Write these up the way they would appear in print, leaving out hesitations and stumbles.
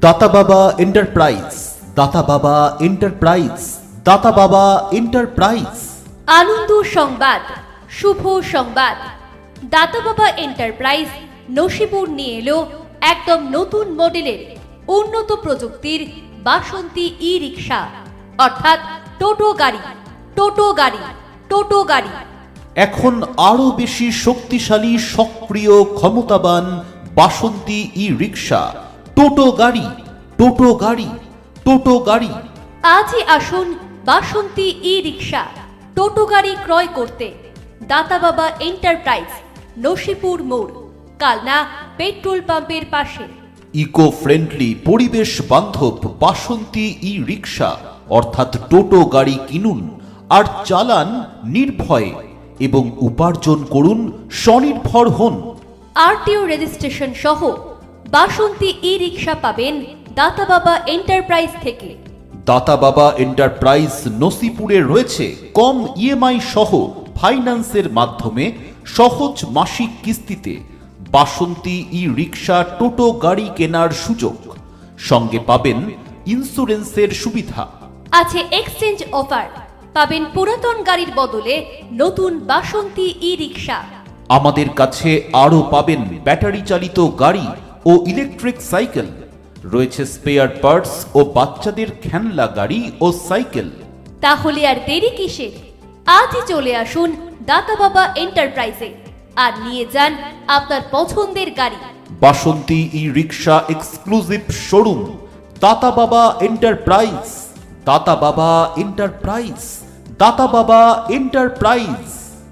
দাতা বাবা এন্টারপ্রাইজ, দাতা বাবা এন্টারপ্রাইজ, দাতা বাবা এন্টারপ্রাইজ। আনন্দ সংবাদ, শুভ সংবাদ। দাতা বাবা এন্টারপ্রাইজ নসিপুর নিয়ে এলো একদম নতুন মডেলের উন্নত প্রযুক্তির বাসন্তী ই রিক্সা, অর্থাৎ টোটো গাড়ি। টোটো গাড়ি, টোটো গাড়ি। এখন আরো বেশি শক্তিশালী, সক্রিয়, ক্ষমতাবান বাসন্তী ই রিক্সা, টোটো গাড়ি, টোটো গাড়ি, টোটো গাড়ি। আজই আসুন বাসন্তী ই রিক্সা, টোটো গাড়ি ক্রয় করতে দাতা বাবা এন্টারপ্রাইজ, নসিপুর মোড়, কালনা পেট্রোল পাম্পের পাশে। ইকো ফ্রেন্ডলি, পরিবেশ বান্ধব বাসন্তী ই রিক্সা অর্থাৎ টোটো গাড়ি কিনুন আর চালান নির্ভয়ে এবং উপার্জন করুন স্বনির্ভর হন। আরটিও রেজিস্ট্রেশন সহ বাসন্তী ই রিক্সা পাবেন দাতা বাবা এন্টারপ্রাইজ থেকে। দাতা বাবা এন্টারপ্রাইজ নসিপুরে রয়েছে কম ইএমআই সহ ফাইন্যান্সের মাধ্যমে সহজ মাসিক কিস্তিতে বাসন্তী ই রিক্সা, টোটো গাড়ি কেনার সুযোগ। সঙ্গে পাবেন ইন্স্যুরেন্সের সুবিধা। আছে এক্সচেঞ্জ অফার, পাবেন পুরাতন গাড়ির বদলে নতুন বাসন্তী ই রিক্সা। আমাদের কাছে আরও পাবেন ব্যাটারি চালিত গাড়ি ও ইলেকট্রিক সাইকেল। রয়েছে স্পেয়ার পার্টস ও বাচ্চাদের খেলনা গাড়ি ও সাইকেল। তাহলে আর দেরি কিসের? আজই চলে আসুন দাতা বাবা এন্টারপ্রাইজে আর নিয়ে যান আপনার পছন্দের গাড়ি। বাসন্তী ই রিক্সা এক্সক্লুসিভ শোরুম, দাতা বাবা এন্টারপ্রাইজ, দাতা বাবা এন্টারপ্রাইজ, দাতা বাবা এন্টারপ্রাইজ।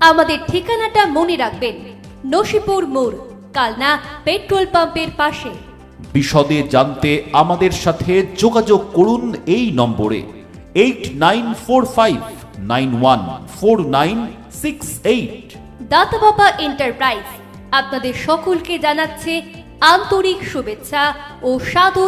আমাদের ঠিকানাটা মনে রাখবেন, নসিপুর মোড়, কালনা পেট্রোল পাম্পের পাশে। বিশদে জানতে আমাদের সাথে যোগাযোগ করুন এই নম্বরে 8945914968। দাতা বাবা এন্টারপ্রাইজ আপনাদের সকলকে জানাচ্ছে আন্তরিক শুভেচ্ছা ও সাদর